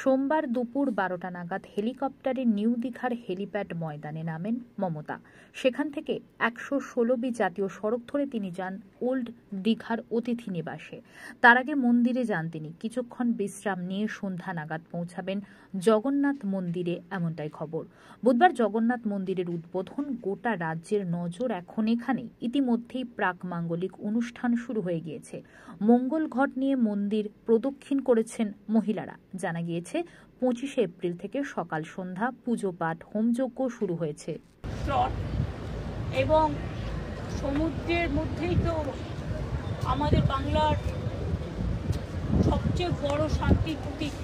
সোমবার দুপুর 12টা নাগাদ হেলিকপ্টারে নিউ দীঘার হেলিপ্যাড ময়দানে নামেন মমতা। সেখান থেকে 116B জাতীয় সড়ক ধরে তিনি যান ওল্ড দীঘার অতিথি নিবাসে। তার আগে মন্দিরে যান তিনি। কিছুক্ষণ বিশ্রাম নিয়ে সন্ধ্যা নাগাদ পৌঁছাবেন জগন্নাথ মন্দিরে, এমনটাই খবর। বুধবার জগন্নাথ মন্দিরের উদ্বোধন। গোটা রাজ্যের নজর এখন এখানেই। ইতিমধ্যেই প্রাক মাঙ্গলিক অনুষ্ঠান শুরু হয়ে গিয়েছে। মঙ্গল ঘট নিয়ে মন্দির প্রদক্ষিণ করেছেন মহিলারা। জানা গিয়েছে 25 এপ্রিল থেকে সকাল সন্ধ্যা পুজো পাঠ হোমযজ্ঞ শুরু হয়েছে। এবং সমুদ্রের মধ্যেই তো আমাদের বাংলার সবচেয়ে বড় শান্তির প্রতীক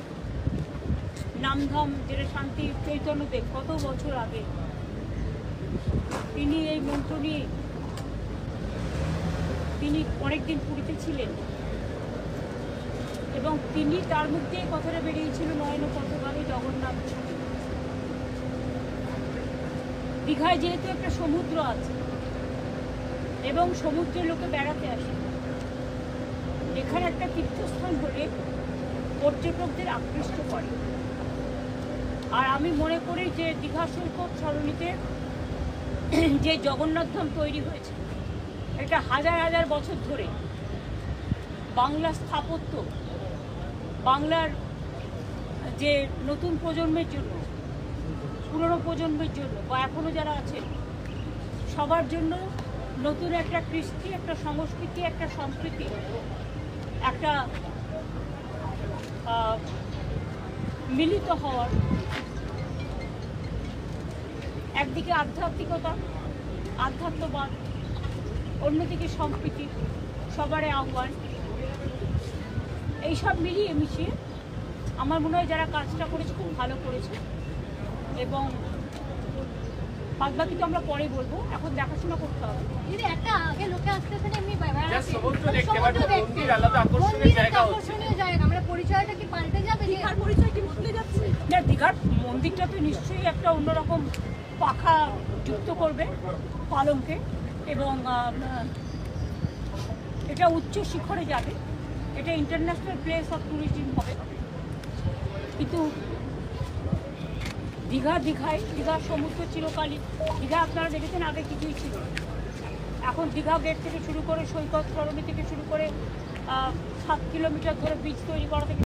নামধাম, যেটা শান্তি চৈতন্যদেব কত বছর আগে তিনি এই মন্ত্র নিয়ে তিনি অনেকদিন পুরীতে ছিলেন এবং তিনি তার মধ্যে কথাটা বেরিয়েছিল নয়ন পথগামী জগন্নাথ। দীঘায় যেহেতু একটা সমুদ্র আছে এবং সমুদ্রে লোকে বেড়াতে আসে, এখানে একটা তীর্থস্থান হলে পর্যটকদের আকৃষ্ট করে। আর আমি মনে করি যে দীঘা সৈকত সরণিতে যে জগন্নাথ ধাম তৈরি হয়েছে, এটা হাজার হাজার বছর ধরে বাংলার স্থাপত্য, বাংলার যে নতুন প্রজন্মের জন্য, পুরনো প্রজন্মের জন্য বা এখনও যারা আছে সবার জন্য নতুন একটা কৃষ্টি, একটা সংস্কৃতি, একটা সংস্কৃতি, একটা মিলিত হওয়ার, একদিকে আধ্যাত্মিকতা, আধ্যাত্মবাদ, অন্যদিকে সম্প্রীতি, সবারই আহ্বান, এইসব মিলিয়ে মিশিয়ে আমার মনে হয় যারা কাজটা করেছে খুব ভালো করেছে। এবং বাদবাকি তো আমরা পরে বলবো, এখন দেখাশোনা করতে হবে। দিদি, একটা আগে লোকে আসতেছেন এমনি আকর্ষণীয় জায়গা, আমরা পরিচয়টা কি পাল্টে যাবে? দীঘার পরিচয় কি বদলে যাচ্ছে? না, দীঘার মন্দিরটা তো নিশ্চয়ই একটা অন্যরকম পাখা যুক্ত করবে পালঙ্কে এবং এটা উচ্চ শিখরে যাবে। এটা ইন্টারন্যাশনাল প্লেস অফ ট্যুরিজম হবে। কিন্তু দীঘার সমুদ্র চিরকালই। দীঘা আপনারা দেখেছেন আগে কিছুই ছিল, এখন দীঘা গেট থেকে শুরু করে সৈকত সরণি থেকে শুরু করে 7 কিলোমিটার ধরে বীজ তৈরি করা থেকে